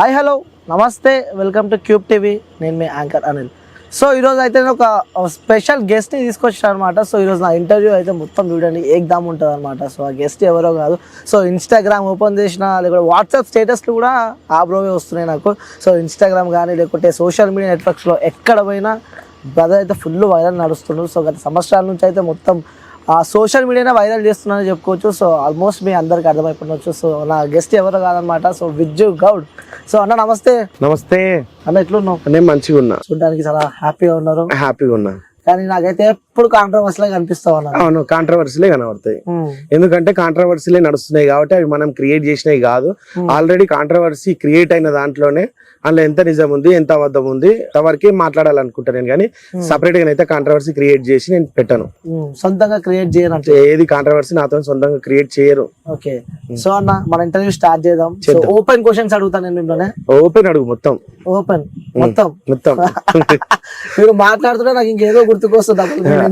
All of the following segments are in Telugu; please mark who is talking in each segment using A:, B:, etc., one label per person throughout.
A: హాయ్ హలో నమస్తే వెల్కమ్ టు క్యూబ్ టీవీ. నేను మీ యాంకర్ అనిల్. సో ఈరోజు అయితే నేను ఒక స్పెషల్ గెస్ట్ని తీసుకొచ్చాను అనమాట. సో ఈరోజు నా ఇంటర్వ్యూ అయితే మొత్తం చూడండి ఏకదమ్ ఉంటుంది అనమాట. సో ఆ గెస్ట్ ఎవరో కాదు, సో ఇన్స్టాగ్రామ్ ఓపెన్ చేసిన లేకపోతే వాట్సాప్ స్టేటస్లు కూడా ఆ బ్రోవే వస్తున్నాయి నాకు. సో ఇన్స్టాగ్రామ్ కానీ లేకపోతే సోషల్ మీడియా నెట్వర్క్స్లో ఎక్కడ పోయినా బ్రదర్ అయితే ఫుల్ వైరల్ నడుస్తున్నాడు. సో గత సంవత్సరాల నుంచి అయితే మొత్తం ఆ సోషల్ మీడియానే వైరల్ చేస్తున్నానని చెప్పుకోవచ్చు. సో ఆల్మోస్ట్ మీ అందరికి అర్థమైపోవచ్చు. సో నా గెస్ట్ ఎవరో కాదనమాట, సో విజ్జు గౌడ్. సో అన్న నమస్తే.
B: నమస్తే
A: అన్న, ఎట్లున్నావు?
B: నేను మంచిగా ఉన్నా,
A: చూడడానికి చాలా హ్యాపీగా ఉన్నారు.
B: హ్యాపీగా ఉన్నా,
A: కానీ నాకైతే ఎప్పుడు కాంట్రవర్సీలే కనిపిస్తా ఉన్నా.
B: అవును, కాంట్రవర్సీలే కనబడతాయి. ఎందుకంటే కాంట్రవర్సీలే నడుస్తున్నాయి కాబట్టి అవి మనం క్రియేట్ చేసినవి కాదు. ఆల్రెడీ కాంట్రవర్సీ క్రియేట్ అయిన దాంట్లోనే అందులో ఎంత నిజం ఉంది ఎంత అబద్ధం ఉంది అంతవరకే మాట్లాడాలనుకుంటా నేను. కానీ సపరేట్ గా అయితే కాంట్రవర్సీ క్రియేట్ చేసి నేను పెట్టాను.
A: సొంతంగా క్రియేట్ చేయనంటే
B: ఏది కాంట్రవర్సీ నాతో సొంతంగా క్రియేట్ చేయరు.
A: ఓకే, సో అన్న మన ఇంటర్వ్యూ స్టార్ట్ చేద్దాం. ఓపెన్ క్వశ్చన్స్ అడుగుతాను నేను మిమ్మల్ని.
B: ఓపెన్ అడుగు, మొత్తం
A: ఓపెన్, మొత్తం
B: మొత్తం.
A: మీరు మాట్లాడుతుంటే నాకు ఇంకేదో గుర్తుకొస్తుంది.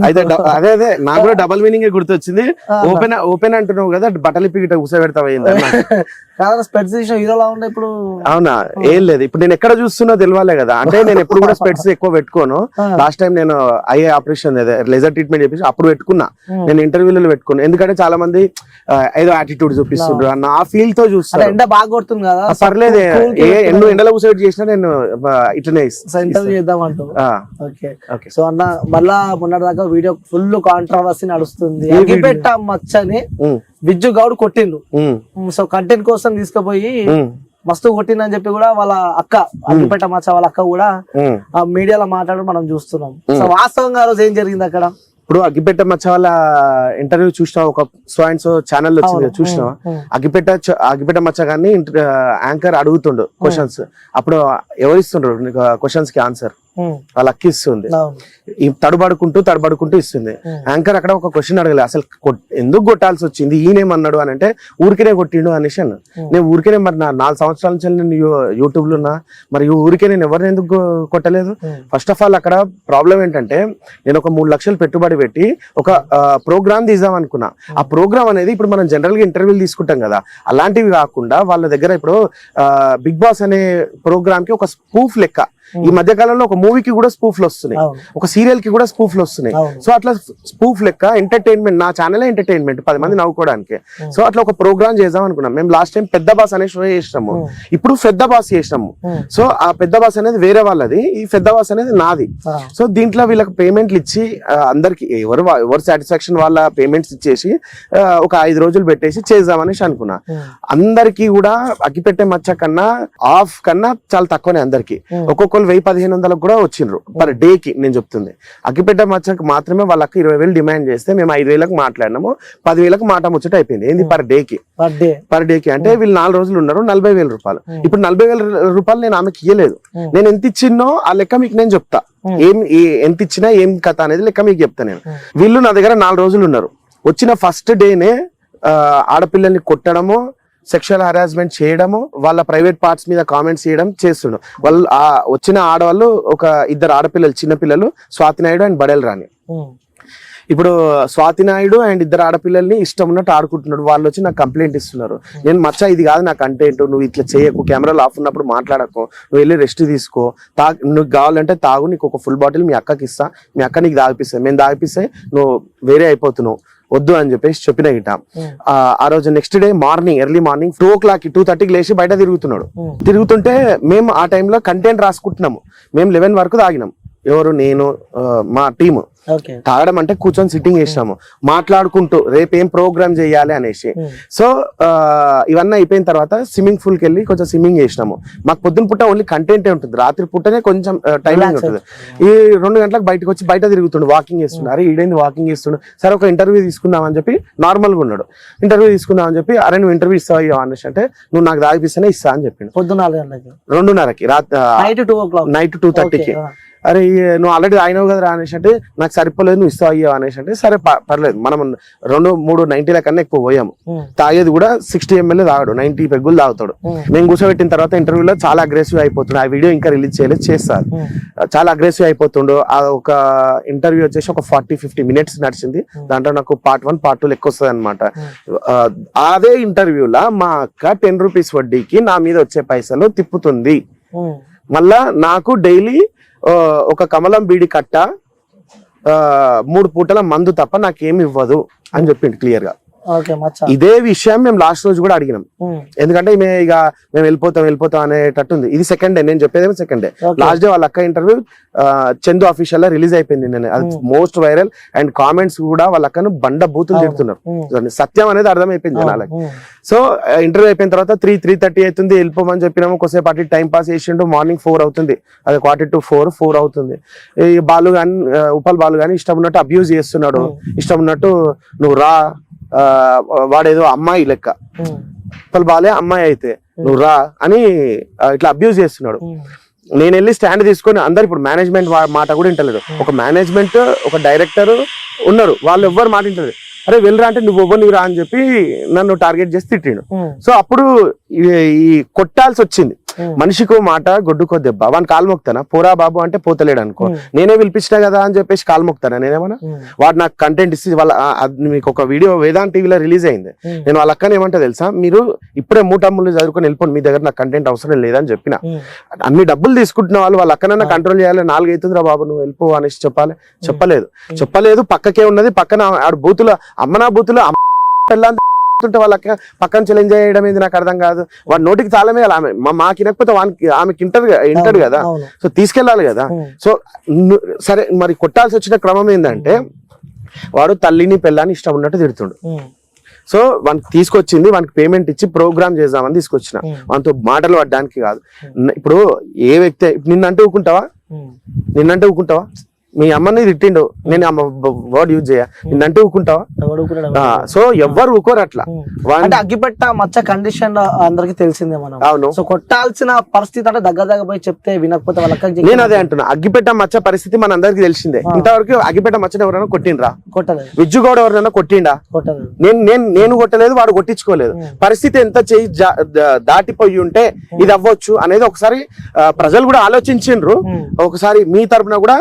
B: అయితే అదే అదే నాకు కూడా డబల్ మీనింగ్ గుర్తొచ్చింది. ఓపెన్ ఓపెన్ అంటున్నావు కదా, బట్టలు ఇప్పి గిట్ట కూర్చోబెడతావు
A: స్పెట్స్ హీరోలా ఉండే ఇప్పుడు.
B: అవునా, ఏం లేదు, ఇప్పుడు నేను ఎక్కడ చూస్తున్నా తెలియాలే కదా. అంటే నేను ఎప్పుడు కూడా స్పెట్స్ ఎక్కువ పెట్టుకోను. లాస్ట్ టైం నేను ఐ ఆపరేషన్ లేజర్ ట్రీట్మెంట్ చేపించి అప్పుడు పెట్టుకున్నా. నేను ఇంటర్వ్యూలలో పెట్టుకున్నా, ఎందుకంటే చాలా మంది ఏదో యాటిట్యూడ్ చూపిస్తుండ్రు అన్న ఆ ఫీల్ తో చూస్తాను.
A: ఎండ బాగా కొడుతుంది కదా,
B: పర్లేదు, ఎండలో కూర్చోబెట్టి చేసినా నేను ఇట్లనే
A: ఇంటర్వ్యూ చేద్దాం అంటూ. ఓకే, సో అన్న మళ్ళా మొన్నటిదాకా వీడియో ఫుల్ కాంట్రవర్సీ నడుస్తుంది. అగ్గిపెట్ట మచ్చని విజ్జు గౌడ్ కొట్టిండు. సో కంటెంట్ కోసం తీసుకుపోయి మస్తు కొట్టిందని చెప్పి కూడా వాళ్ళ అక్క అగ్గిపెట్ట మచ్చ వాళ్ళ అక్క కూడా ఆ మీడియాలో మాట్లాడడం మనం చూస్తున్నాం. సో వాస్తవంగా ఆ రోజు ఏం జరిగింది అక్కడ?
B: ఇప్పుడు అగ్గిపెట్ట మచ్చ వాళ్ళ ఇంటర్వ్యూ చూసినావా? ఒక సో ఛానల్ వచ్చింది, చూసినావా? అగ్గిపెట్ట మచ్చ కానీ యాంకర్ అడుగుతుండు క్వశ్చన్స్. అప్పుడు ఎవరు ఇస్తుండ్రు క్వశ్చన్స్ కి ఆన్సర్? వాళ్ళ అక్క ఇస్తుంది. తడబడుకుంటూ ఇస్తుంది. యాంకర్ అక్కడ ఒక క్వశ్చన్ అడగలే, అసలు ఎందుకు కొట్టాల్సి వచ్చింది, ఈయనేమన్నాడు అని అంటే ఊరికేనే కొట్టిండు అనేసి అన్న. నేను ఊరికేనే, మరి నా 4 సంవత్సరాల నుంచి నేను యూట్యూబ్ లో ఉన్నా, మరి ఊరికే నేను ఎవరిని ఎందుకు కొట్టలేదు? ఫస్ట్ ఆఫ్ ఆల్ అక్కడ ప్రాబ్లం ఏంటంటే, నేను ఒక 3 లక్షలు పెట్టుబడి పెట్టి ఒక ప్రోగ్రామ్ తీద్దాం అనుకున్నా. ఆ ప్రోగ్రామ్ అనేది ఇప్పుడు మనం జనరల్ గా ఇంటర్వ్యూలు తీసుకుంటాం కదా, అలాంటివి కాకుండా వాళ్ళ దగ్గర ఇప్పుడు బిగ్ బాస్ అనే ప్రోగ్రామ్ కి ఒక స్పూఫ్ లెక్క. ఈ మధ్య కాలంలో ఒక మూవీకి కూడా స్పూఫ్లు వస్తున్నాయి, ఒక సీరియల్ కి కూడా స్పూఫ్లు వస్తున్నాయి. సో అట్లా స్పూఫ్ లెక్క ఎంటర్టైన్మెంట్, నా ఛానల్ ఎంటర్టైన్మెంట్ 10 మంది నవ్వుకోవడానికి. సో అట్లా ఒక ప్రోగ్రామ్ చేద్దాం అనుకున్నాం. మేము లాస్ట్ టైం పెద్ద బాస్ అనే షో చేసినాము, ఇప్పుడు పెద్ద బాస్ చేసినాము. సో ఆ పెద్ద బాస్ అనేది వేరే వాళ్ళది, ఈ పెద్ద బాస్ అనేది నాది. సో దీంట్లో వీళ్ళకి పేమెంట్లు ఇచ్చి అందరికి ఎవరు సాటిస్ఫాక్షన్ వాళ్ళ పేమెంట్స్ ఇచ్చేసి ఒక 5 రోజులు పెట్టేసి చేద్దామనేసి అనుకున్నా. అందరికి కూడా అగ్గిపెట్టే మచ్చ కన్నా ఆఫ్ కన్నా చాలా తక్కువనే అందరికి. ఒక్కొక్క 1000-1500 కూడా వచ్చిండ్రు పర్ డే కి. నేను చెప్తుంది అగ్గిపెట్ట మచ్చకు మాత్రమే వాళ్ళకి 20,000 డిమాండ్ చేస్తే మేము 5,000కు మాట్లాడినాము, 10,000కు మాట ముచ్చట అయిపోయింది. ఏంది పర్ డే కి అంటే వీళ్ళు 4 రోజులు ఉన్నారు, 40,000 రూపాయలు. ఇప్పుడు 40,000 రూపాయలు నేను ఆమెకి ఇయ్యలేదు. నేను ఎంత ఇచ్చిన్నో ఆ లెక్క మీకు నేను చెప్తా, ఎంత ఇచ్చినా ఏం కథ అనేది లెక్క మీకు చెప్తా నేను. వీళ్ళు నా దగ్గర 4 రోజులు ఉన్నారు. వచ్చిన ఫస్ట్ డేనే ఆడపిల్లల్ని కొట్టడము, సెక్షువల్ హరాస్మెంట్ చేయడము, వాళ్ళ ప్రైవేట్ పార్ట్స్ మీద కామెంట్స్ చేయడం చేస్తుండు. వాళ్ళు వచ్చిన ఆడవాళ్ళు ఒక 2 ఆడపిల్లలు, చిన్నపిల్లలు, స్వాతి నాయుడు అండ్ బడేల్ రాణి. ఇప్పుడు స్వాతి నాయుడు అండ్ 2 ఆడపిల్లల్ని ఇష్టం ఉన్నట్టు ఆడుకుంటున్నాడు. వాళ్ళు వచ్చి నాకు కంప్లైంట్ ఇస్తున్నారు. నేను మచ్చ ఇది కాదు నా కంటెంట్, నువ్వు ఇట్లా చేయకు, కెమెరాలు ఆఫ్ ఉన్నప్పుడు మాట్లాడకు, నువ్వు వెళ్ళి రెస్ట్ తీసుకో, నువ్వు కావాలంటే తాగు, నీకు ఒక ఫుల్ బాటిల్ మీ అక్కకి ఇస్తా, మీ అక్క నీకు తాగిపిస్తాయి, మేము తాగిపిస్తే నువ్వు వేరే అయిపోతున్నావు, వద్దు అని చెప్పేసి చెప్పిన గిట. ఆ రోజు next day morning, early morning 2:30కి లేచి బయట తిరుగుతుంటే మేము ఆ టైంలో కంటెంట్ రాసుకుంటున్నాము. మేము 11 వరకు తాగినాం. ఎవరు? నేను, మా టీము. తాగడం అంటే కూర్చొని సిట్టింగ్ చేసినాము, మాట్లాడుకుంటూ రేపు ఏం ప్రోగ్రామ్ చేయాలి అనేసి. సో ఇవన్నీ అయిపోయిన తర్వాత స్విమ్మింగ్ పూల్కి వెళ్ళి కొంచెం స్విమ్మింగ్ చేసినాము. మాకు పొద్దున పుట్ట ఓన్లీ కంటెంటే ఉంటుంది, రాత్రి పుట్టనే కొంచెం టైమింగ్ ఉంటుంది. ఈ 2 గంటలకు బయటకు వచ్చి బయట తిరుగుతుండు, వాకింగ్ చేస్తుండు. అరే ఈడేంది వాకింగ్ చేస్తుండు, సరే ఒక ఇంటర్వ్యూ తీసుకుందాం అని చెప్పి నార్మల్గా ఉన్నాడు. ఇంటర్వ్యూ తీసుకుందాం అని చెప్పి, అరే నువ్వు ఇంటర్వ్యూ ఇస్తావా అనేసి అంటే, నువ్వు నాకు దాగిపిస్తేనే ఇస్తా అని చెప్పిండు.
A: పొద్దున్న
B: 2:30కి, నైట్ 2:30కి. అరే నువ్వు ఆల్రెడీ అయినావు కదా అనేసి అంటే, నాకు సరిపోలేదు నువ్వు ఇస్తావు అయ్యో అనేసి అంటే సరే పర్లేదు మనం 2-3 90ల కన్నా ఎక్కువ పోయాము. తాగేది కూడా 60 ml తాగాడు, 90 పెగ్గులు తాగుతాడు. మేము కూర్చోబెట్టిన తర్వాత ఇంటర్వ్యూలో చాలా అగ్రెసివ్ అయిపోతుండే. ఆ వీడియో ఇంకా రిలీజ్ చేయలేదు, చేస్తారు. చాలా అగ్రెసివ్ అయిపోతుండు. ఒక ఇంటర్వ్యూ వచ్చేసి ఒక 40-50 minutes నడిచింది. దాంట్లో నాకు part 1 part 2 లెక్క వస్తుంది అనమాట. అదే ఇంటర్వ్యూలా మా అక్క 10 రూపీస్ వడ్డీకి నా మీద వచ్చే పైసలు తిప్పుతుంది. మళ్ళా నాకు డైలీ ఒక కమలం బీడి కట్ట 3 పూటల మందు తప్ప నాకేమి ఇవ్వదు అని చెప్పిండు క్లియర్ గా. ఇదే విషయం మేము లాస్ట్ రోజు కూడా అడిగినాం. ఎందుకంటే మేము వెళ్ళిపోతాం అనేటట్టుంది. ఇది సెకండ్ డే, నేను చెప్పేదేమో సెకండ్ డే. లాస్ట్ డే వాళ్ళ అక్క ఇంటర్వ్యూ చందు అఫీషియల్ లో రిలీజ్ అయిపోయింది. నేను అది మోస్ట్ వైరల్. అండ్ కామెంట్స్ కూడా వాళ్ళ అక్కను బండ బూతులు తిడుతున్నారు. సత్యం అనేది అర్థమైపోయింది జనాలకి. సో ఇంటర్వ్యూ అయిపోయిన తర్వాత 3:30 అవుతుంది, వెళ్ళిపోమని చెప్పినాము. కొద్దిసేపు అటు టైం పాస్ చేసిండు. మార్నింగ్ 4 అవుతుంది, అది 4 అవుతుంది. ఈ బాలు గాని ఉపల్ బాలు గాని ఇష్టం ఉన్నట్టు అబ్యూజ్ చేస్తున్నాడు. ఇష్టం ఉన్నట్టు నువ్వు రా, వాడేదో అమ్మాయి లెక్క, బాలే అమ్మాయి అయితే నువ్వు రా అని ఇట్లా అబ్యూజ్ చేస్తున్నాడు. నేను వెళ్ళి స్టాండ్ తీసుకొని అందరు ఇప్పుడు మేనేజ్మెంట్ మాట కూడా వింటలేదు. ఒక మేనేజ్మెంట్ ఒక డైరెక్టర్ ఉన్నారు, వాళ్ళు ఎవ్వరు మాట వింటలేదు. అరే వెళ్ళరా అంటే నువ్వు ఎవ్వరు రా అని చెప్పి నన్ను టార్గెట్ చేసి తిట్టిండు. సో అప్పుడు ఈ కొట్టాల్సి వచ్చింది. మనిషికో మాట గొడ్డుకో దెబ్బ. వాడిని కాలు మొక్తానా, పోరా బాబు అంటే పోతలేడు అనుకో, నేనే పిలిపించినా కదా అని చెప్పేసి కాలు మొక్తానా నేనేమన్నా? వాడు నాకు కంటెంట్ ఇస్తే వాళ్ళ మీకు ఒక వీడియో వేదాంత్ టీవీలో రిలీజ్ అయింది. నేను వాళ్ళ అక్కని ఏమంటా తెలుసా, మీరు ఇప్పుడే మూటమ్ములు చదువుకొని వెళ్ళిపోండి, మీ దగ్గర నాకు కంటెంట్ అవసరం లేదని చెప్పిన. అన్ని డబ్బులు తీసుకుంటున్న వాళ్ళు అక్కనన్నా కంట్రోల్ చేయాలి. 4 అవుతుంది రా బాబు నువ్వు వెళ్ళిపో అనేసి చెప్పలేదు. పక్కకే ఉన్నది, పక్కన ఆడు బూతుల అమ్మనా బూతులు వాళ్ళకి పక్కన ఛాలెంజ్ చేయడం ఏంది నాకు అర్థం కాదు. వాడి నోటికి తాళమే ఆమె మాకు వినకపోతే ఆమెకి ఇంటది కదా, సో తీసుకెళ్ళాలి కదా. సో సరే మరి కొట్టాల్సి వచ్చిన క్రమం ఏంటంటే వాడు తల్లిని పిల్లని ఇష్టం ఉన్నట్టు తిడుతుండు. సో వానికి తీసుకొచ్చింది, వానికి పేమెంట్ ఇచ్చి ప్రోగ్రామ్ చేద్దామని తీసుకొచ్చిన, వానితో మాటలు పడ్డానికి కాదు. ఇప్పుడు ఏ వ్యక్తి నిన్నంటే ఊకుంటావా? మీ అమ్మని తిట్టిండు, నేను అమ్మ వర్డ్ యూజ్ చేయ, నిన్నంటే ఊకుంటావా? సో ఎవ్వరు ఊకోరు అట్లా.
A: అగ్గిపెట్ట మచ్చ కండిషన్ అందరికి తెలిసిందే మనం.
B: అవును.
A: సో కొట్టాల్సిన పరిస్థితి అంటే దగ్గర పోయి చెప్తే వినకపోతే వాళ్ళకి.
B: నేను అదే అంటున్నా, అగ్గిపెట్ట మచ్చ పరిస్థితి మన అందరికి తెలిసిందే. ఇంతవరకు అగ్గిపెట్ట మచ్చని ఎవరైనా కొట్టిండ్రా? కొట్టలేదు. విజ్జుగౌడ ఎవరైనా కొట్టిండా? కొట్టలేదు. నేను కొట్టలేదు, వాడు కొట్టించుకోలేదు. పరిస్థితి ఎంత చేయి దాటిపోయి ఉంటే ఇది అవ్వచ్చు అనేది ఒకసారి ప్రజలు కూడా ఆలోచించిండ్రు. ఒకసారి మీ తరపున కూడా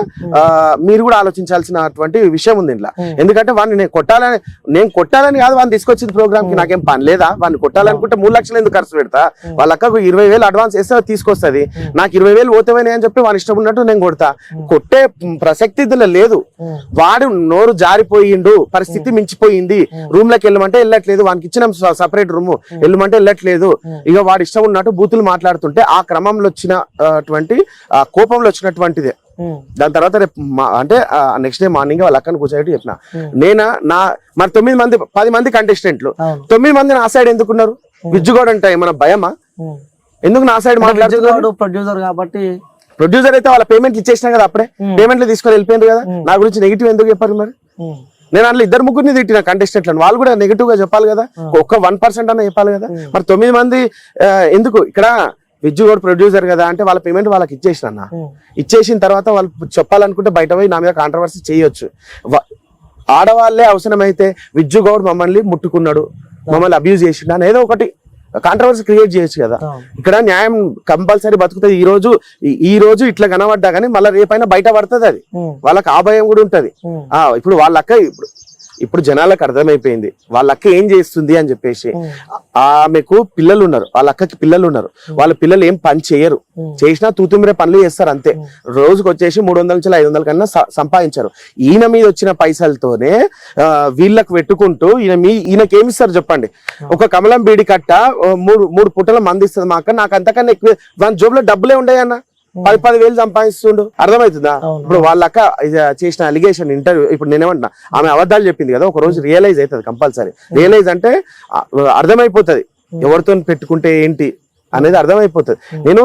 B: మీరు కూడా ఆలోచించాల్సినటువంటి విషయం ఉంది ఇంట్లో. ఎందుకంటే వాడిని నేను కొట్టాలని కాదు, వాడిని తీసుకొచ్చింది ప్రోగ్రామ్ కి. నాకేం పని లేదా? వాడిని కొట్టాలనుకుంటే 3 లక్షలు ఎందుకు ఖర్చు పెడతా? వాళ్ళ అక్కకు 20,000 అడ్వాన్స్ వేస్తే తీసుకొస్తుంది. నాకు 20,000 పోతామని అని చెప్పి వాడు ఇష్టం ఉన్నట్టు నేను కొడతా. కొట్టే ప్రసక్తి ఇందులో లేదు. వాడు నోరు జారిపోయిండు, పరిస్థితి మించిపోయింది. రూమ్ లోకి వెళ్ళమంటే వెళ్ళట్లేదు, వానికి ఇచ్చిన సపరేట్ రూమ్ వెళ్ళమంటే వెళ్ళట్లేదు. ఇక వాడు ఇష్టం ఉన్నట్టు బూతులు మాట్లాడుతుంటే ఆ క్రమంలో వచ్చినటువంటి కోపంలో వచ్చినటువంటిదే. దాని తర్వాత రేపు అంటే నెక్స్ట్ డే మార్నింగ్ వాళ్ళ అక్కని కూర్చోబెట్టి చెప్పిన, మరి 10 మంది కంటెస్టెంట్లు, 9 మంది నా సైడ్ ఎందుకున్నారు? విజ్జుగౌడ్ అంటే ఏమన్నా భయమా? ఎందుకు నా సైడ్ మాట్లాడుతున్నాడు?
A: ప్రొడ్యూసర్ కాబట్టి.
B: ప్రొడ్యూసర్ అయితే వాళ్ళ పేమెంట్ ఇచ్చేసినా కదా, అప్పుడే పేమెంట్లు తీసుకొని వెళ్ళిపోయింది కదా. నా గురించి నెగిటివ్ ఎందుకు చెప్పారు మరి? నేను అందులో 2-3 తిట్టిన కంటెస్టెంట్లను, వాళ్ళు కూడా నెగిటివ్ గా చెప్పాలి కదా. ఒక్క 1% అన్న చెప్పాలి కదా. మరి 9 మంది ఎందుకు? ఇక్కడ విజ్జుగౌడ్ ప్రొడ్యూసర్ కదా అంటే వాళ్ళ పేమెంట్ వాళ్ళకి ఇచ్చేసిన. ఇచ్చేసిన తర్వాత వాళ్ళు చెప్పాలనుకుంటే బయట పోయి నా మీద కాంట్రవర్సీ చేయొచ్చు. ఆడవాళ్లే అవసరమైతే విజ్జుగౌడ్ మమ్మల్ని ముట్టుకున్నాడు, మమ్మల్ని అబ్యూజ్ చేసిండు అని ఏదో ఒకటి కాంట్రవర్సీ క్రియేట్ చేయొచ్చు కదా. ఇక్కడ న్యాయం కంపల్సరీ బతుకుతుంది. ఈ రోజు ఇట్లా కనబడ్డా కానీ మళ్ళీ రేపైనా బయట పడుతుంది. అది వాళ్ళకి ఆ భయం కూడా ఉంటది. ఇప్పుడు వాళ్ళ అక్క ఇప్పుడు జనాలకు అర్థమైపోయింది వాళ్ళ అక్క ఏం చేస్తుంది అని చెప్పేసి. ఆమెకు పిల్లలు ఉన్నారు, వాళ్ళ అక్కకి పిల్లలు ఉన్నారు. వాళ్ళ పిల్లలు ఏం పని చేయరు, చేసినా తూతుమిరే పనులు చేస్తారు అంతే. రోజుకి వచ్చేసి 300 నుంచి 500 కన్నా సంపాదించారు. ఈయన మీద వచ్చిన పైసలతోనే వీళ్ళకు పెట్టుకుంటూ ఈయనకేమిస్తారు చెప్పండి? ఒక కమలం బీడి కట్ట 3 పూటల మంది ఇస్తుంది మా అక్క. నాకు అంతకన్నా ఎక్కువ దాని జోబులో డబ్బులే ఉండయన్న. 10,000 సంపాదిస్తుండు. అర్థమవుతుందా? ఇప్పుడు వాళ్ళ అక్క చేసిన అలిగేషన్ ఇంటర్వ్యూ ఇప్పుడు నేనేమంటున్నా, ఆమె అబద్ధాలు చెప్పింది కదా, ఒక రోజు రియలైజ్ అవుతుంది కంపల్సరీ. రియలైజ్ అంటే అర్థమైపోతుంది ఎవరితో పెట్టుకుంటే ఏంటి అనేది అర్థమైపోతుంది. నేను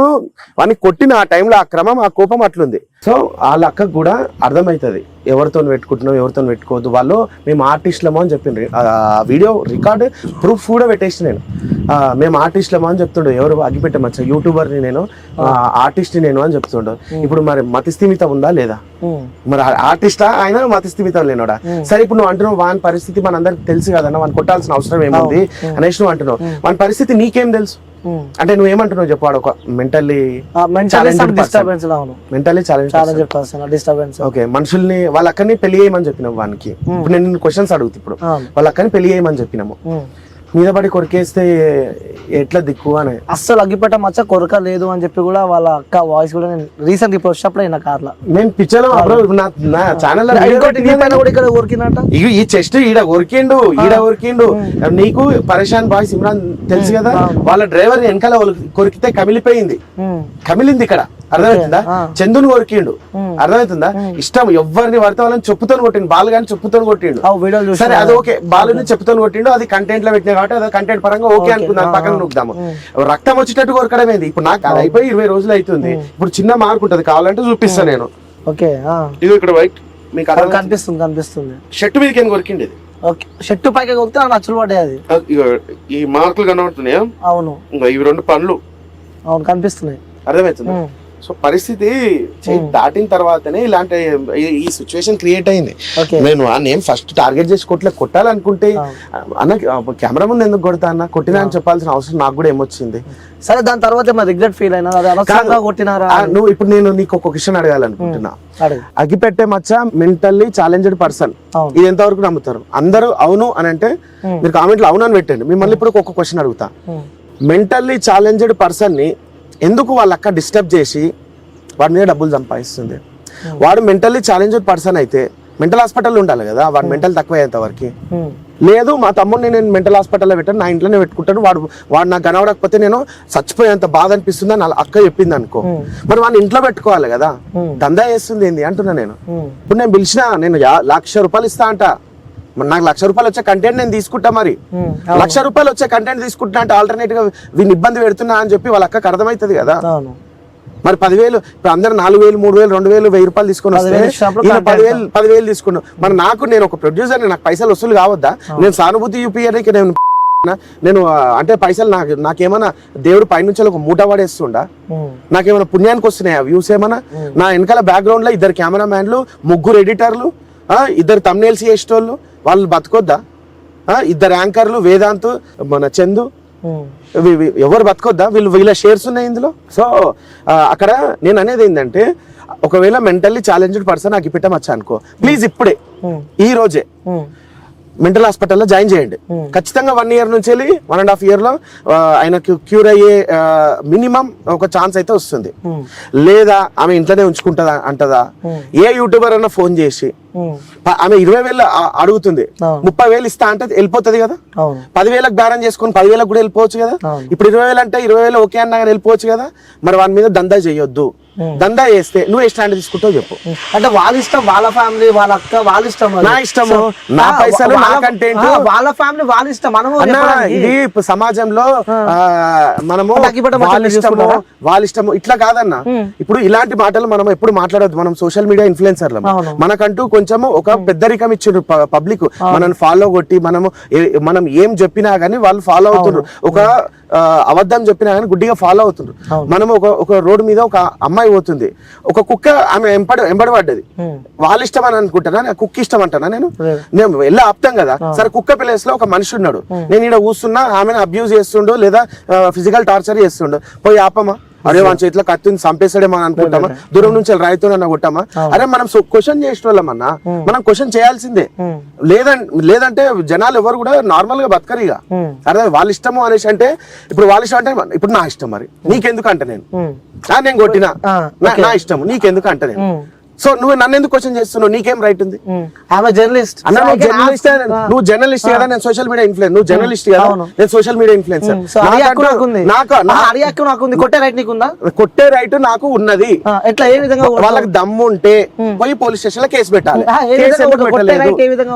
B: వాడిని కొట్టిన ఆ టైంలో ఆ క్రమం ఆ కోపం అట్లుంది. సో వాళ్ళ అక్కకు కూడా అర్థమవుతుంది ఎవరితో పెట్టుకుంటున్నావు ఎవరితో పెట్టుకోవద్దు, వాళ్ళు మేము ఆర్టిస్టులమో అని చెప్పిండ్రు. వీడియో రికార్డ్ ప్రూఫ్ కూడా పెట్టేసి నేను మేము ఆర్టిస్టులమో అని చెప్తుండే. ఎవరు అగ్గిపెట్టే మచ్చ యూట్యూబర్ని నేను, ఆర్టిస్ట్ని నేను అని చెప్తుండే. ఇప్పుడు మరి మతిస్థిమితం ఉందా లేదా? మరి ఆర్టిస్టా ఆయన మతిస్థిమితం లేనోడా? సరే ఇప్పుడు నువ్వు అంటున్నావు వాని పరిస్థితి మనందరికి తెలుసు కదన్నా, వాని కొట్టాల్సిన అవసరం ఏముంది అనేసి నువ్వు అంటున్నావు. వాని పరిస్థితి నీకేం తెలుసు అంటే నువ్వేమంటున్నావు చెప్పు. వాడు ఒక మెంటల్లీ
A: డిస్టర్బెన్స్.
B: ఓకే, మనుషుల్ని వాళ్ళ అక్కడిని పెళ్లి చేయమని చెప్పినాము వానికి. ఇప్పుడు నేను క్వశ్చన్స్ అడుగుతా. ఇప్పుడు వాళ్ళ అక్కడిని పెళ్లి చేయమని చెప్పినాము, మీద పడి కొరికేస్తే ఎట్లా దిక్కు అని.
A: అస్సలు అగ్గిపెట్ట మచ్చ కొరక లేదు అని చెప్పి కూడా వాళ్ళ అక్క వాయిస్ కూడా నేను రీసెంట్ ఇప్పుడు వచ్చినప్పుడు అయినా కార్లో
B: నేను పిచ్చలో నా ఛానల్
A: ఇక్కడ కొరికినట్ట.
B: ఈ చెస్ట్ ఈడ కొరికిండు నీకు పరేషాన్ బాయ్ సిమ్రాన్ తెలుసు కదా, వాళ్ళ డ్రైవర్ వెనకాల కొరికితే కమిలింది ఇక్కడ, అర్థమవుతుందా? చందుని కొరికిండు, అర్థమవుతుందా? ఇష్టం ఎవరిని పడితే వాళ్ళని చెప్పుతో కొట్టిండు, బాలు గాని చెప్పుతో కొట్టిండు. సరే అది ఓకే, బాలుని చెప్పుతో కొట్టిండు, అది కంటెంట్ లో పెట్టినా కాబట్టి అది కంటెంట్ పరంగా ఓకే అనుకున్నాను, పక్కన నొక్కుదాము. రక్తం వచ్చేటట్టు కొరకడం ఏంది? ఇప్పుడు నాకు అది అయిపోయి 20 రోజులు అవుతుంది. ఇప్పుడు చిన్న మార్క్ ఉంటది, కావాలంటే చూపిస్తాను నేను.
A: ఓకే,
B: ఇది ఇక్కడ వైట్ మీకు
A: కనిపిస్తుంది.
B: షర్ట్ మీదకి ఏం కొరికింది?
A: ఓకే, షర్ట్ పైకి కొరికితే నచ్చులు పడ్డాయి. అది
B: ఈ మార్కులు కనబడుతున్నాయా?
A: అవును,
B: ఇవి 2 పనులు
A: అవును కనిపిస్తున్నాయి,
B: అర్థమవుతుంది. సో పరిస్థితి దాటిన తర్వాతనే ఇలాంటి ఈ సిచ్యువేషన్ క్రియేట్ అయింది. నేను నేను ఫస్ట్ టార్గెట్ చేసి కొట్టాలనుకుంటే అన్న కెమెరా ముందు ఎందుకు కొడతా అన్న, కొట్టినా అని చెప్పాల్సిన అవసరం నాకు కూడా ఏమొచ్చింది.
A: సరే దాని తర్వాత రిగ్రెట్ ఫీల్ అయినా కొట్టినారా?
B: నువ్వు ఇప్పుడు నేను నీకు ఒక క్వశ్చన్ అడగాలనుకుంటున్నా. అగ్గిపెట్టే మచ్చ మెంటల్లీ ఛాలెంజ్డ్ పర్సన్, ఇది ఎంతవరకు నమ్ముతారు? అందరూ అవును అని అంటే మీరు కామెంట్లో అవును అని పెట్టండి. మిమ్మల్ని ఇప్పుడు ఒక క్వశ్చన్ అడుగుతా. మెంటల్లీ ఛాలెంజ్డ్ పర్సన్ ని ఎందుకు వాళ్ళ అక్క డిస్టర్బ్ చేసి వాడి మీద డబ్బులు సంపాదిస్తుంది? వాడు మెంటల్లీ ఛాలెంజ్డ్ పర్సన్ అయితే మెంటల్ హాస్పిటల్ ఉండాలి కదా, వాడు మెంటల్ తక్కువ అయ్యేంత వరకు. లేదు మా తమ్ముడిని నేను మెంటల్ హాస్పిటల్లో పెట్టాను, నా ఇంట్లోనే పెట్టుకుంటాను, వాడు నాకు కనబడకపోతే నేను చచ్చిపోయేంత బాధ అనిపిస్తుంది అని అక్క చెప్పింది అనుకో, మరి వాడిని ఇంట్లో పెట్టుకోవాలి కదా, దందా చేస్తుంది ఏంది అంటున్నా నేను. ఇప్పుడు నేను పిలిచిన నేను ₹1,00,000 ఇస్తా అంట, నాకు ₹1,00,000 వచ్చే కంటెంట్ నేను తీసుకుంటా, మరి ₹1,00,000 వచ్చే కంటెంట్ తీసుకుంటా అంటే ఆల్టర్నేట్ గా వీని ఇబ్బంది పెడుతున్నా అని చెప్పి వాళ్ళ అక్కకి అర్థమవుతుంది కదా. మరి 10,000 ఇప్పుడు అందరు 4,000 3,000 2,000 ₹1,000 తీసుకుని వస్తే 10,000 తీసుకున్నాను. మరి నేను ఒక ప్రొడ్యూసర్, నాకు పైసలు వసూలు కావద్దా? నేను సానుభూతి చూపించడానికి నేను అంటే పైసలు నాకేమన్నా దేవుడు పైనుంచి ఒక మూట పడేస్తుండా? నాకేమైనా పుణ్యానికి వస్తున్నాయా వ్యూస్? ఏమన్నా నా వెనకాల బ్యాక్గ్రౌండ్ లో 2 కెమెరా మ్యాన్లు, 3 ఎడిటర్లు, 2 thumbnails చేసేటోళ్ళు, వాళ్ళు బతకొద్దా? 2 యాంకర్లు, వేదాంత్, మన చందు, ఎవరు బతకొద్దా? వీళ్ళ షేర్స్ ఉన్నాయి ఇందులో. సో అక్కడ నేను అనేది ఏంటంటే, ఒకవేళ మెంటల్లీ ఛాలెంజ్డ్ పర్సన్ అగ్గిపెట్ట మచ్చ అనుకో, ప్లీజ్ ఇప్పుడే ఈ రోజే మెంటల్ హాస్పిటల్లో జాయిన్ చేయండి. ఖచ్చితంగా 1 year నుంచి 1.5 year లో ఆయనకు క్యూర్ అయ్యే మినిమం ఒక ఛాన్స్ అయితే వస్తుంది. లేదా ఆమె ఇంట్లోనే ఉంచుకుంటదా అంటదా? ఏ యూట్యూబర్ అన్నా ఫోన్ చేసి ఆమె 20,000 అడుగుతుంది, 30,000 ఇస్తా అంటే వెళ్ళిపోతుంది కదా. 10,000కి బేరం చేసుకుని 10,000 కూడా వెళ్ళిపోవచ్చు కదా. ఇప్పుడు 20,000 అంటే 20,000 ఓకే అన్నా కానీ వెళ్ళిపోవచ్చు కదా. మరి వాని మీద దందా చేయొద్దు. దందా చేస్తే నువ్వు ఏ స్టాండ్ తీసుకుంటావు చెప్పు.
A: అంటే వాళ్ళ ఇష్టం, వాళ్ళ ఫ్యామిలీ, వాళ్ళ అక్క వాళ్ళ ఇష్టం,
B: నా ఇష్టము, నా పైసలు, నా కంటెంట్,
A: వాళ్ళ ఫ్యామిలీ వాళ్ళ ఇష్టం.
B: ఇది సమాజంలో మనము వాళ్ళ ఇష్టము ఇట్లా కాదన్న. ఇప్పుడు ఇలాంటి మాటలు మనం ఎప్పుడు మాట్లాడద్దు. మనం సోషల్ మీడియా ఇన్ఫ్లుయెన్సర్లు, మనకంటూ కొంచెము ఒక పెద్దరికం ఇచ్చిండ్రు పబ్లిక్, మనల్ని ఫాలో కొట్టి మనం ఏం చెప్పినా గానీ వాళ్ళు ఫాలో అవుతుండ్రు. ఒక అబద్ధం చెప్పినా కానీ గుడ్డిగా ఫాలో అవుతుండ్రు. మనం ఒక రోడ్డు మీద ఒక అమ్మాయి పోతుంది, ఒక కుక్క ఆమె ఎంబడబడ్డది, వాళ్ళ ఇష్టం అని అనుకుంటానా? కుక్క ఇష్టం అంటానా? నేను వెళ్ళి ఆపుతాం కదా. సరే కుక్క ప్లేస్ లో ఒక మనిషి ఉన్నాడు, నేను ఇక్కడ కూర్చున్నా, ఆమెను అబ్యూజ్ చేస్తుండో లేదా ఫిజికల్ టార్చర్ చేస్తుండో, పోయి ఆపమా? అరే వాని చేతిలో కత్తిని చంపేసాడేమో అనుకుంటామా? దూరం నుంచి రాయితోనన్నా కొట్టామా? అరే మనం క్వశ్చన్ చేసిన వాళ్ళమన్నా, మనం క్వశ్చన్ చేయాల్సిందే. లేదంటే జనాలు ఎవరు కూడా నార్మల్ గా బతకరు ఇక. అరే వాళ్ళ ఇష్టము అనేసి అంటే, ఇప్పుడు వాళ్ళ ఇష్టం అంటే ఇప్పుడు నా ఇష్టం, మరి నీకెందుకు అంటే నేను కొట్టినా నా ఇష్టము, నీకెందుకు అంటే నేను. సో నువ్వు నన్ను ఎందుకు క్వశ్చన్ చేస్తున్నావు? నీకేం రైట్ ఉంది?
A: ఆమె జర్నలిస్ట్.
B: నువ్వు జర్నలిస్ట్ కదా, నేను సోషల్ మీడియా ఇన్ఫ్లుయెన్స్. నువ్వు జర్నలిస్ట్ కదా, నేను సోషల్ మీడియా ఇన్ఫ్లుయెన్సర్. కొట్టే రైట్ నాకు ఉన్నది.
A: ఎట్లా, ఏ విధంగా?
B: వాళ్ళకి దమ్ము ఉంటే పోయి పోలీస్ స్టేషన్ లో కేసు పెట్టాలి.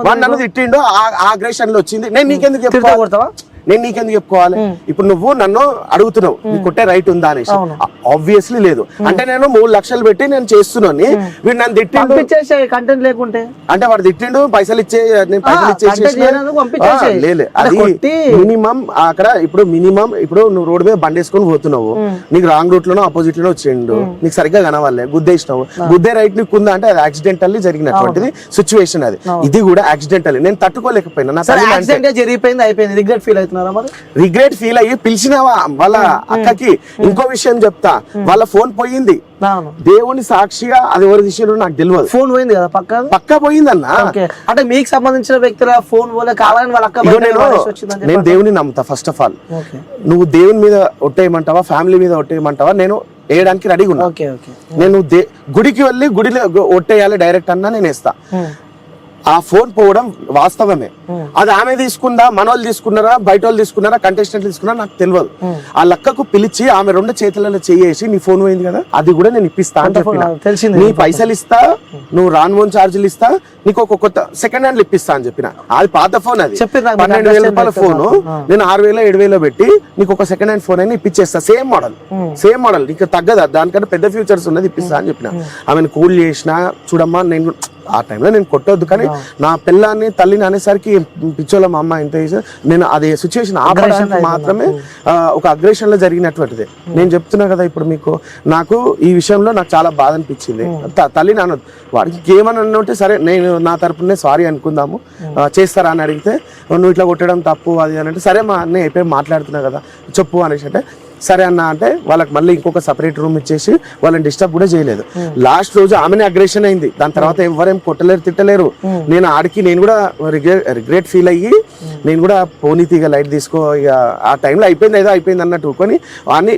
B: వాడు నన్ను తిట్టిండు, ఆగ్రేషన్ లో వచ్చింది, నేను నీకెందుకు చెప్పుకోవాలి? ఇప్పుడు నువ్వు నన్ను అడుగుతున్నావు, నీ కొట్టే రైట్ ఉందా అనేసి. ఆబ్వియస్లీ లేదు. అంటే నేను 3 లక్షలు పెట్టి నేను చేస్తున్నాను, వీడు నన్ను తిట్టిండు,
A: పంపించేసే కంటెంట్ లేకుంటే
B: అంటే వాడు తిట్టిండు, పైసలు నేను పైసలు ఇచ్చేసి లేదు. అది మినిమం అక్కడ ఇప్పుడు నువ్వు రోడ్డు మీద బండి వేసుకొని పోతున్నావు, నీకు రాంగ్ రూట్ లోనో ఆపోజిట్ లోనో వచ్చిండు, నీకు సరిగ్గా కనవాలే, గుద్దేసినావు, గుద్దే రైట్ నీకు ఉందా అంటే అది యాక్సిడెంటల్లీ జరిగినటువంటిది సిచ్యువేషన్. అది ఇది కూడా యాక్సిడెంటల్లీ నేను తట్టుకోలేకపోయినా,
A: జరిగిపోయింది అయిపోయింది, రిగ్రెట్ ఫీల్ అవుతున్నారా? మరి
B: రిగ్రెట్ ఫీల్ అయ్యి పిలిచినావా వాళ్ళ అక్కకి? ఇంకో విషయం చెప్తా, వాళ్ళ ఫోన్ పోయింది, దేవుని సాక్షిగా అది ఎవరి విషయంలో నాకు తెలియదు.
A: ఫోన్ పోయింది కదా, పక్కా
B: పోయిందన్న.
A: అంటే మీకు సంబంధించిన వ్యక్తుల ఫోన్ పోలే కావాలని వాళ్ళ అక్క.
B: నేను దేవుని నమ్ముతా. ఫస్ట్ ఆఫ్ ఆల్ నువ్వు దేవుని మీద ఒట్టేయమంటావా, ఫ్యామిలీ మీద ఒట్టేయమంటావా, నేను వేయడానికి రెడీగా ఉన్నా. నేను గుడికి వెళ్ళి గుడిలో ఒట్టేయాలి డైరెక్ట్ అన్నా నేను వేస్తా. ఆ ఫోన్ పోవడం వాస్తవమే. అది ఆమె తీసుకుందా, మనోళ్ళు తీసుకున్నారా, బయట వాళ్ళు తీసుకున్నారా, కంటెస్టెంట్ తీసుకున్నారా నాకు తెలియదు. ఆ లక్కకు పిలిచి ఆమె 2 చేతులలో చేసి నీ ఫోన్ పోయింది కదా అది కూడా నేను ఇప్పిస్తా అని చెప్పిన. నీ పైసలు ఇస్తా, నువ్వు రాన్మోన్ ఛార్జీలు ఇస్తా, నీకు ఒక కొత్త సెకండ్ హ్యాండ్ ఇప్పిస్తా అని చెప్పిన. అది పాత ఫోన్, అది 12,000 రూపాయల ఫోన్, నేను 6,000 7,000 పెట్టి నీకు ఒక సెకండ్ హ్యాండ్ ఫోన్ అయినా ఇప్పించేస్తా. సేమ్ మోడల్ నీకు తగ్గదా, దానికంటే పెద్ద ఫ్యూచర్స్ ఉన్నది ఇప్పిస్తా అని చెప్పిన. ఆమెను కూల్ చేసిన. చూడమ్మా, నేను ఆ టైంలో నేను కొట్టొద్దు, కానీ నా పిల్లాన్ని తల్లిని అనేసరికి పిచ్చోళ్ళ మా అమ్మ ఇంత నేను అది సిచ్యువేషన్ ఆపడానికి మాత్రమే ఒక అగ్రెషన్ లో జరిగినటువంటిది. నేను చెప్తున్నా కదా ఇప్పుడు మీకు, నాకు ఈ విషయంలో నాకు చాలా బాధ అనిపించింది. తల్లిని అనొద్దు, వాడికి ఏమని ఉంటే సరే నేను నా తరపునే సారీ అనుకుందాము, చేస్తారా అని అడిగితే నువ్వు ఇట్లా కొట్టడం తప్పు అది అని అంటే, సరే మా అన్నయ్య అయిపోయి మాట్లాడుతున్నా కదా చెప్పు అనేసి అంటే, సరే అన్న అంటే వాళ్ళకి మళ్ళీ ఇంకొక సపరేట్ రూమ్ ఇచ్చేసి వాళ్ళని డిస్టర్బ్ కూడా చేయలేదు. లాస్ట్ రోజు ఆమెనే అగ్రెషన్ అయింది. దాని తర్వాత ఎవరేం కొట్టలేరు, తిట్టలేరు. నేను ఆడికి నేను కూడా రిగ్రెట్ ఫీల్ అయ్యి నేను కూడా పోనీ తీగ లైట్ తీసుకో, ఇక ఆ టైంలో అయిపోయింది ఏదో అయిపోయింది అన్నట్టు కొని వాడిని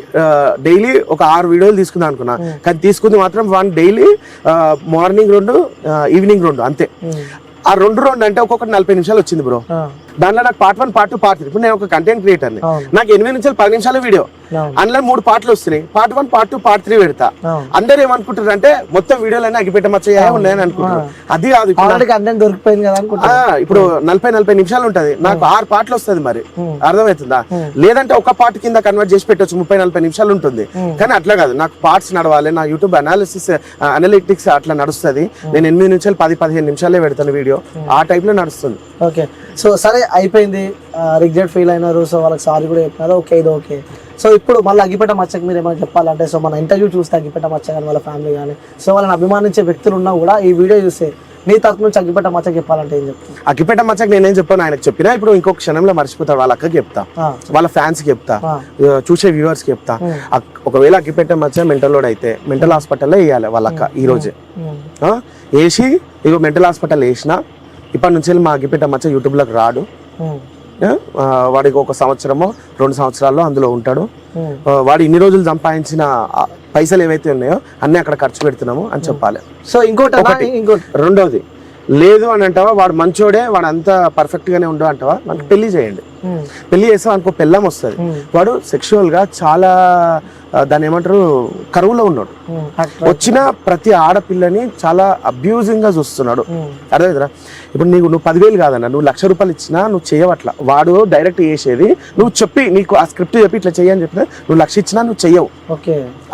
B: డైలీ ఒక 6 వీడియోలు తీసుకుందాం అనుకున్నా. కానీ తీసుకుంది మాత్రం వాడిని డైలీ మార్నింగ్ 2 ఈవినింగ్ 2 అంతే. ఆ 2 అంటే ఒక్కొక్కటి 40 నిమిషాలు వచ్చింది బ్రో. దాంట్లో నాకు పార్ట్ 1 పార్ట్ 2 పార్ట్ 3. ఇప్పుడు నేను ఒక కంటెంట్ క్రియేటర్ని, నాకు 8 నుంచి 10 నిమిషాల వీడియో, అందులో 3 పార్ట్లు వస్తున్నాయి. పార్ట్ 1 పార్ట్ 2 పార్ట్ 3 పెడతా. అందరు ఏమనుకుంటారు అంటే మొత్తం వీడియోలన్నీ అగిపెట్ట మచ్చయ్యా ఉన్నాయని అనుకుంటారు. అది కాదు,
A: దొరికిపోయింది కదా.
B: ఇప్పుడు 40 నిమిషాలు ఉంటది, నాకు 6 పార్ట్లు వస్తుంది. మరి అర్థమవుతుందా? లేదంటే ఒక పార్ట్ కింద కన్వర్ట్ చేసి పెట్టొచ్చు, 30-40 నిమిషాలు ఉంటుంది. కానీ అట్లా కాదు, నాకు పార్ట్స్ నడవాలి. నా యూట్యూబ్ అనలిటిక్స్ అట్లా నడుస్తుంది. నేను 8 నుంచి 10-15 నిమిషాలే పెడతాను వీడియో, ఆ టైప్ లో నడుస్తుంది.
A: ఓకే, సో సరే అయిపోయింది, రిగ్రెట్ ఫీల్ అయినారు, సో వాళ్ళకి సారీ కూడా చెప్పినారు. ఓకే, ఇది ఓకే. సో ఇప్పుడు మళ్ళీ అగ్గిపెట్ట మచ్చకి మీరు ఏమైనా చెప్పాలంటే, సో మన ఇంటర్వ్యూ చూస్తే అగ్గిపెట్ట మచ్చ కానీ వాళ్ళ ఫ్యామిలీ కానీ, సో వాళ్ళని అభిమానించే వ్యక్తులు ఉన్నా కూడా ఈ వీడియో చూస్తే నీ తరపు నుంచి అగ్గిపెట్ట మచ్చకి చెప్పాలంటే ఏం చెప్తాను?
B: అగ్గిపెట్ట మచ్చకి నేనేం చెప్పాను ఆయనకు చెప్పినా, ఇప్పుడు ఇంకొక క్షణంలో మర్చిపోతాడు. వాళ్ళ అక్కకి చెప్తా, వాళ్ళ ఫ్యాన్స్ కి చెప్తా, చూసే వ్యూవర్స్ కి చెప్తా. ఒకవేళ అగ్గిపెట్ట మచ్చ మెంటల్ లోడ్ అయితే మెంటల్ హాస్పిటల్లో వేయాలి వాళ్ళ అక్క ఈ రోజే. వేసి ఇగో మెంటల్ హాస్పిటల్ వేసినా ఇప్పటి నుంచి మా అగ్గిపెట్ట మచ్చ యూట్యూబ్ లోకి రాడు. వాడికి 1 సంవత్సరమో 2 సంవత్సరాల్లో అందులో ఉంటాడు. వాడు ఇన్ని రోజులు సంపాదించిన పైసలు ఏవైతే ఉన్నాయో అన్ని అక్కడ ఖర్చు పెడుతున్నాము అని చెప్పాలి.
A: సో ఇంకోటి
B: రెండోది లేదు అని అంటావా, వాడు మంచోడే, వాడు అంతా పర్ఫెక్ట్ గానే ఉండవు అంటావా, మనకి పెళ్లి చేయండి. పెళ్లి చేస్తాం అనుకో, పెళ్ళం వస్తుంది. వాడు సెక్షువల్ గా చాలా దాని ఏమంటారు కరువులో ఉన్నాడు. వచ్చిన ప్రతి ఆడపిల్లని చాలా అబ్యూజింగ్ గా చూస్తున్నాడు. అర్థమైందిరా? ఇప్పుడు నువ్వు 10,000 కాదన్నా, నువ్వు 1,00,000 రూపాయలు ఇచ్చినా నువ్వు చేయవట్లా. వాడు డైరెక్ట్ చేసేది నువ్వు చెప్పి, నీకు ఆ స్క్రిప్ట్ చెప్పి ఇట్లా చెయ్యని చెప్పినా నువ్వు 1,00,000 ఇచ్చినా నువ్వు చెయ్యవు.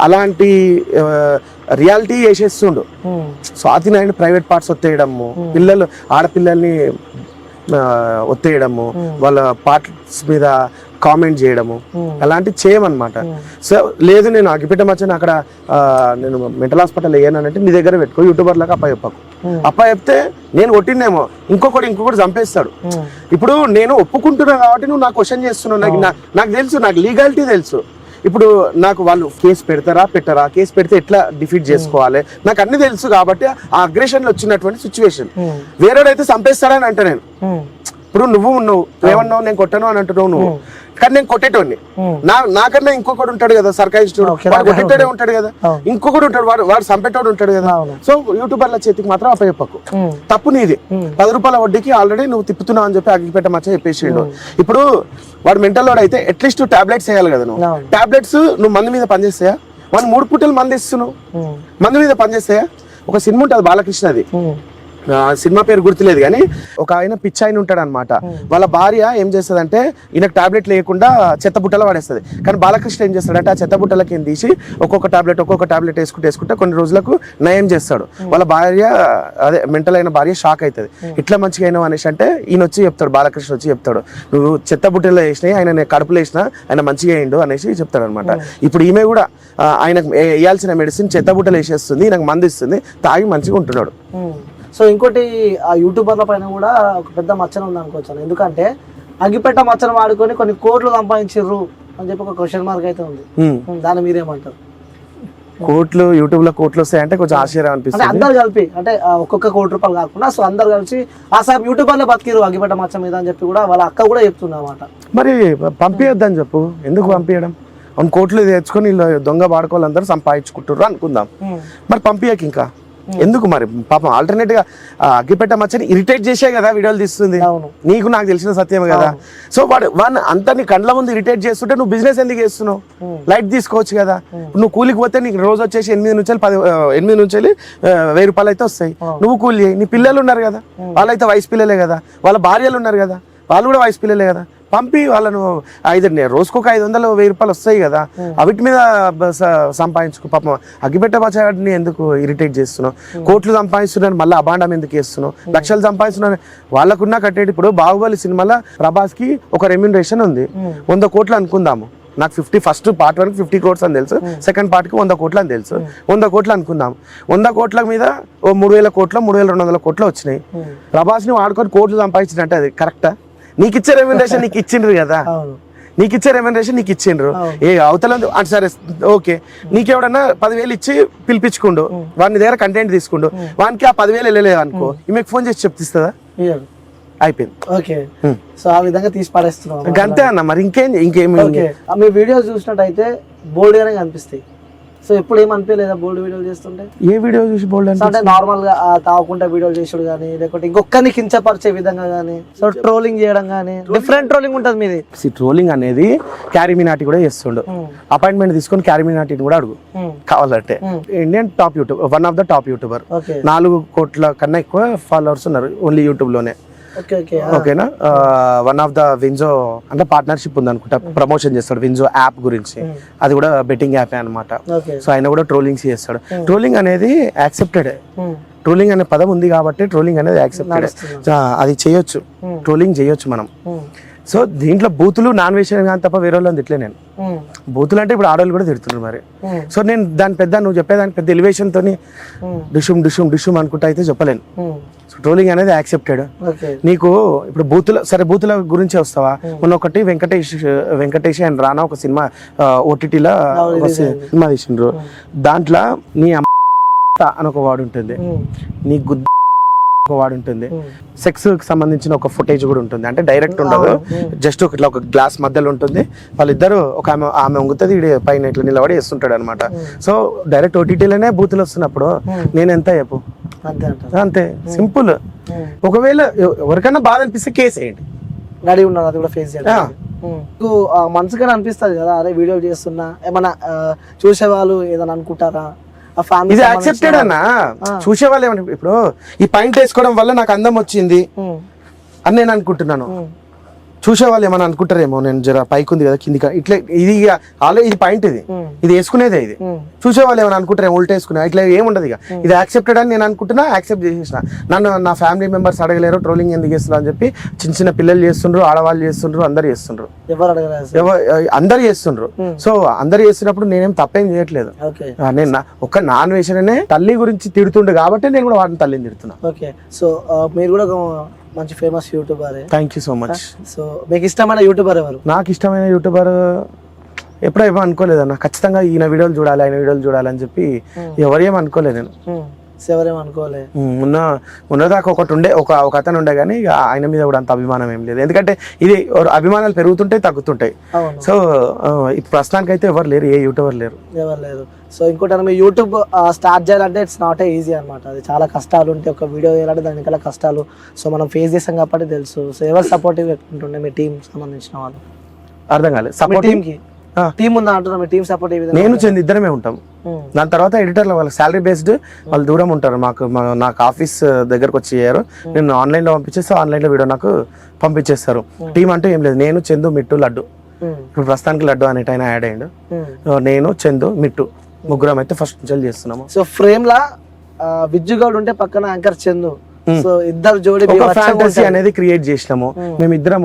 B: అలాంటి రియాలిటీ చేసేస్తుండు. స్వాతి నాయుడు ప్రైవేట్ పార్ట్స్ ఒత్తేయడము, ఆడపిల్లల్ని ఒత్తేయడము, వాళ్ళ పార్ట్స్ మీద కామెంట్ చేయడము, అలాంటివి చేయమన్నమాట. సో లేదు నేను అగ్గిపెట్ట మచ్చని అక్కడ నేను మెంటల్ హాస్పిటల్ వేయనంటే నీ దగ్గర పెట్టుకో, యూట్యూబర్ లాగా అప్ప చెప్తే నేను కొట్టిందేమో ఇంకొకటి చంపేస్తాడు. ఇప్పుడు నేను ఒప్పుకుంటున్నా కాబట్టి నువ్వు నాకు క్వశ్చన్ చేస్తున్నావు. నాకు తెలుసు, నాకు లీగాలిటీ తెలుసు. ఇప్పుడు నాకు వాళ్ళు కేసు పెట్టరా, కేసు పెడితే ఎట్లా డిఫీట్ చేసుకోవాలి నాకు అన్ని తెలుసు. కాబట్టి ఆ అగ్రెషన్ లో వచ్చినటువంటి సిచ్యువేషన్. వేరేడైతే చంపేస్తాడని అంటే నేను, ఇప్పుడు నువ్వు ఏమన్నావు, నేను కొట్టాను అని అంటున్నావు నువ్వు, కానీ నేను కొట్టేటోడిని. నాకన్నా ఇంకొకటి ఉంటాడు కదా, సర్కాయిస్టుడు, వాడు కొట్టేటోడే ఉంటాడు కదా, ఇంకొకటి ఉంటాడు, వాడు చంపేటోడు ఉంటాడు కదా. సో యూట్యూబర్ల చేతికి మాత్రం అప్పచెప్పకు, తప్పు నీది. 10 రూపాయల వడ్డీకి ఆల్రెడీ నువ్వు తిప్పుతున్నావు అని చెప్పి అగ్గిపెట్ట మచ్చ చెప్పేసిండు. ఇప్పుడు వాడు మెంటల్ లోడ్ అయితే అట్లీస్ట్ టాబ్లెట్స్ వేయాలి కదా. నువ్వు టాబ్లెట్స్ నువ్వు మందు మీద పనిచేస్తాయా? మనం 3 పూటలు మందు ఇస్తున్నావు, మందు మీద పనిచేస్తాయా? ఒక సినిమా ఉంటుంది బాలకృష్ణది, సినిమా పేరు గుర్తులేదు కానీ ఒక ఆయన పిచ్చి ఆయన ఉంటాడు అనమాట. వాళ్ళ భార్య ఏం చేస్తుందంటే ఈయనకు టాబ్లెట్ లేకుండా చెత్త బుట్టలో పడేస్తుంది. కానీ బాలకృష్ణ ఏం చేస్తాడంటే ఆ చెత్త బుట్టలకి ఏం తీసి ఒక్కొక్క టాబ్లెట్ వేసుకుంటే కొన్ని రోజులకు నయం చేస్తాడు. వాళ్ళ భార్య అదే మెంటల్ అయిన భార్య షాక్ అవుతుంది. ఇట్లా మంచిగా అయినావు అనేసి అంటే ఈయన వచ్చి చెప్తాడు, బాలకృష్ణ వచ్చి చెప్తాడు, నువ్వు చెత్త బుట్టలో వేసినాయి ఆయన కడుపులో వేసినా ఆయన మంచిగా అయ్యిండు అనేసి చెప్తాడు అనమాట. ఇప్పుడు ఈమె కూడా ఆయనకు వేయాల్సిన మెడిసిన్ చెత్త బుట్టలు వేసేస్తుంది, ఈయనకు మందు ఇస్తుంది, తాగి మంచిగా ఉంటున్నాడు.
A: సో ఇంకోటి ఆ యూట్యూబర్ల పైన కూడా ఒక పెద్ద మచ్చన ఉంది అనుకోవచ్చు. ఎందుకంటే అగ్గిపెట్ట మచ్చను వాడుకొని కొన్ని కోట్లు సంపాదించారు అని చెప్పి ఒక క్వశ్చన్ మార్క్ అయితే ఉంది. దాన్ని మీరేమంటారు?
B: కోట్లు యూట్యూబ్ లో కోట్లు వస్తాయంటే కొంచెం ఆశ్చర్యం అనిపిస్తుంది.
A: అందరు కలిపి అంటే ఒక్కొక్క ₹1 కాకుండా సో అందరు కలిసి ఆ సార్ యూట్యూబర్లే బతికిరు అగ్గిపెట్ట మచ్చ మీద అని చెప్పి కూడా వాళ్ళ అక్క కూడా చెప్తుంది అన్నమాట.
B: మరి పంపించొద్దని చెప్పు, ఎందుకు పంపించడం? అవును, కోట్లు తెచ్చుకొని వీళ్ళు దొంగ వాడుకోవాలందరూ సంపాదించుకుంటారు అనుకుందాం. మరి పంపించక ఇంకా ఎందుకు? మరి పాపం ఆల్టర్నేట్ గా అగ్గిపెట్ట మచ్చని ఇరిటేట్ చేసే కదా వీడియోలు తీస్తుంది. నీకు నాకు తెలిసిన సత్యమే కదా. సో వాడిని అంతా నీ కండ్ల ముందు ఇరిటేట్ చేస్తుంటే నువ్వు బిజినెస్ ఎందుకు చేస్తున్నావు? లైట్ తీసుకోవచ్చు కదా. నువ్వు కూలికి పోతే నీకు రోజు వచ్చేసి 8 నుంచి 1,000 అయితే వస్తాయి. నువ్వు కూలి చేయి. నీ పిల్లలు ఉన్నారు కదా, వాళ్ళైతే వయసు పిల్లలే కదా, వాళ్ళ భార్యలు ఉన్నారు కదా, వాళ్ళు కూడా వయసు పిల్లలే కదా. పంపి వాళ్ళను రోజుకు ఒక 500 1,000 వస్తాయి కదా, వీటి మీద సంపాదించుకో. పాపం అగ్గిపెట్ట మచ్చని ఎందుకు ఇరిటేట్ చేస్తున్నావు? కోట్లు సంపాదిస్తున్నాను మళ్ళీ అబాండం ఎందుకు వేస్తున్నావు? లక్షలు సంపాదిస్తున్నాను వాళ్ళకున్నా కట్టేది. ఇప్పుడు బాహుబలి సినిమాలో ప్రభాస్ కి ఒక రెమ్యూనరేషన్ ఉంది, 100 కోట్లు అనుకుందాము. నాకు ఫస్ట్ పార్ట్ 1 50 crores అని తెలుసు, సెకండ్ పార్ట్ కి 100 కోట్లు అని తెలుసు. 100 కోట్లు అనుకుందాం. 100 కోట్ల మీద 3,000 కోట్లు 3,200 కోట్లు వచ్చినాయి. ప్రభాస్ ని వాడుకొని కోట్లు సంపాదించినట్టే అది కరెక్టా? నీకు ఇచ్చే రెమ్యూనరేషన్ నీకు ఇచ్చిండ్రు కదా, నీకు ఇచ్చే రెమ్యూనరేషన్ నీకు ఇచ్చిండ్రు. ఏ అవతల సరే ఓకే, నీకెవడన్నా 10,000 ఇచ్చి పిలిపించుకుండు, వాడిని దగ్గర కంటెంట్ తీసుకుండు, వానికి ఆ 10,000 వెళ్ళలేదు అనుకో, ఈమెకు ఫోన్ చేసి చెప్తిస్తుందా? అయిపోయింది.
A: ఓకే, సో ఆ విధంగా తీసి పడేస్తున్నాం
B: అంతే అన్న. మరి ఇంకేమి
A: మీ వీడియోస్ చూసినట్టయితే బోల్డ్ గానే కనిపిస్తాయి. సో ఎప్పుడు ఏమనిపించలేదా బోల్డ్ వీడియోలు చేస్తుంటే?
B: ఏ వీడియో చూసి బోల్డ్
A: అంటే నార్మల్ గా తాగకుండా వీడియోలు చేసుడు కానీ, లేకపోతే ఇంకొకరిని కించపరిచే విధంగా కానీ, సో ట్రోలింగ్ చేయడం కానీ, డిఫరెంట్ ట్రోలింగ్ ఉంటుంది మీది.
B: ట్రోలింగ్ అనేది క్యారీమినాటి కూడా చేస్తుండు. అపాయింట్మెంట్ తీసుకొని క్యారీమినాటిని కూడా అడుగు కావాలంటే. Indian top YouTube, one of the top YouTuber, 4 కోట్ల కన్నా ఎక్కువ ఫాలోవర్స్ ఉన్నారు ఓన్లీ యూట్యూబ్ లోనే. ఓకేనా? వన్ ఆఫ్ ద వింజో అంటే పార్ట్నర్షిప్ ఉంది అనుకుంటా, ప్రమోషన్ చేస్తాడు వింజో యాప్ గురించి. అది కూడా బెట్టింగ్ యాప్ అనమాట. సో ఆయన కూడా ట్రోలింగ్స్ చేస్తాడు. ట్రోలింగ్ అనేది యాక్సెప్టెడ్. ట్రోలింగ్ అనే పదం ఉంది కాబట్టి ట్రోలింగ్ అనేది యాక్సెప్టెడ్. అది చేయొచ్చు, ట్రోలింగ్ చేయొచ్చు మనం. సో దీంట్లో బూతులు నాన్ వెజిటేరియన్ కానీ తప్ప వేరే వాళ్ళని తిట్టలే నేను. బూతులు అంటే ఇప్పుడు ఆడవాళ్ళు కూడా తిడుతున్నారు మరి. సో నేను దాని పెద్ద నువ్వు చెప్పేదానికి పెద్ద ఎలివేషన్ తోని డిషుమ్ అనుకుంటా అయితే చెప్పలేను. సో ట్రోలింగ్ అనేది యాక్సెప్టెడ్. నీకు ఇప్పుడు బూతుల గురించి వస్తావా? మొన్న ఒకటి వెంకటేష్ అండ్ రానా ఒక సినిమా ఓటీటీలో సినిమా తీసిండ్రు. దాంట్లో నీ అని ఒక వాడు ఉంటుంది, నీ గుద్ద ఒక వాడు ఉంటుంది, సెక్స్ కి సంబంధించిన ఒక ఫుటేజ్ కూడా ఉంటుంది. అంటే డైరెక్ట్ ఉండదు, జస్ట్ ఇట్లా ఒక గ్లాస్ మధ్యలో ఉంటుంది. వాళ్ళిద్దరు ఆమె వంగుతుంది, పైన ఇట్లా నిలబడి వేస్తుంటాడు అనమాట. సో డైరెక్ట్ ఓటీటీలోనే బూతులు వస్తున్నప్పుడు నేను ఎంత చెప్పు? అంతే సింపుల్. ఒకవేళ ఎవరికైనా బాధ అనిపిస్తే కేసు వేయండి,
A: రెడీ ఉన్నారు. అది కూడా ఫేస్ చేయాలి. మనసుగానే అనిపిస్తుంది కదా, అదే వీడియోలు చేస్తున్నా ఏమన్నా చూసే వాళ్ళు ఏదైనా అనుకుంటారా?
B: ఇది యాక్సెప్టెడ్ అన్న. చూసే వాళ్ళు ఏమంటారు, ఇప్పుడు ఈ పాయింట్ వేసుకోవడం వల్ల నాకు అందం వచ్చింది అని నేను అనుకుంటున్నాను. చూసేవాళ్ళు ఏమన్నా అనుకుంటారేమో, నేను జర పైకి ఉంది కదా కింది ఇట్లా, ఇది ఆల్రెడీ ఇది పాయింట్, ఇది వేసుకునేదే. ఇది చూసేవాళ్ళు ఏమైనా అనుకుంటారేమో ఉల్టా వేసుకున్నా, ఇట్లా ఏముండదు. ఇక ఇది యాక్సెప్టెడ్ అని నేను అనుకుంటున్నా, యాక్సెప్ట్ చేసేసిన. నన్ను నా ఫ్యామిలీ మెంబర్స్ అడగలేరు ట్రోలింగ్ ఎందుకు చేస్తున్నా అని చెప్పి చిన్న పిల్లలు చేస్తుండ్రు, ఆడవాళ్ళు చేస్తుండ్రు, అందరు చేస్తుండ్రు, అందరు చేస్తుండ్రు. సో అందరు చేస్తున్నప్పుడు నేనేం తప్పేం చేయట్లేదు. నేను ఒక నాన్ వెజిటేరియనే తల్లి గురించి తిడుతుండే కాబట్టి నేను కూడా వాడిని తల్లిని తిడుతున్నా.
A: ఓకే, సో మీరు కూడా మంచి famous YouTuber.
B: Thank you so much.
A: So మీకు ఇష్టమైన యూట్యూబర్ ఎవరు?
B: నాకు ఇష్టమైన యూట్యూబర్ ఎప్పుడో ఏమో అనుకోలేదన్న, ఖచ్చితంగా ఈయన వీడియోలు చూడాలి, ఆయన వీడియోలు చూడాలని చెప్పి ఎవరేమో అనుకోలేదు నేను.
A: అనుకోలే.
B: ఉన్నదాకా ఒక అతను ఉండే కానీ ఆయన మీద కూడా అంత అభిమానం ఏం లేదు. ఎందుకంటే ఇది అభిమానాలు పెరుగుతుంటాయి తగ్గుతుంటాయి. సో ప్రస్తుతానికి అయితే ఎవరు లేరు, ఏ యూట్యూబర్ లేరు.
A: సో ఇంకోటి మీ యూట్యూబ్ స్టార్ట్ చేయాలంటే ఇట్స్ నాట్ ఏ ఈజీ అనమాట. అది చాలా కష్టాలు ఉంటాయి. ఒక వీడియో చేయాలంటే దాని వెనకాల కష్టాలు సో మనం ఫేస్ చేసాం కాబట్టి తెలుసు. సో ఎవరు సపోర్టివ్ ఉంటుండే మీ టీం సంబంధించిన వాళ్ళు?
B: అర్థం కాలేదు. సపోర్ట్ టీంకి
A: టీం ఉందా అంటున్నా, మీ టీం సపోర్ట్ ఏ విధంగా?
B: నేను చందు ఇద్దరమే ఉంటాం. దాని తర్వాత ఎడిటర్లు వాళ్ళ శాలరీ బేస్డ్ వాళ్ళు దూరం ఉంటారు. నాకు ఆఫీస్ దగ్గరకు వచ్చి చేయరు, నేను ఆన్లైన్ లో పంపించేస్తే ఆన్లైన్ లో వీడియో నాకు పంపించేస్తారు. టీం అంటే ఏం లేదు, నేను చందు మిట్టు లడ్డు. ఇప్పుడు ప్రస్తుతానికి లడ్డు అనేటైనా యాడ్ అయ్యిండు. నేను చందు మిట్టు ముగ్గురం అయితే ఫస్ట్ నుంచి చేస్తున్నాము.
A: సో ఫ్రేమ్ లా విజ్జు గౌడ్ ఉంటే పక్కన యాంకర్ చందు, సో ఇద్దరు జోడి
B: ఫ్యాంటసీ అనేది క్రియేట్ చేసినాము మేమిద్దరం.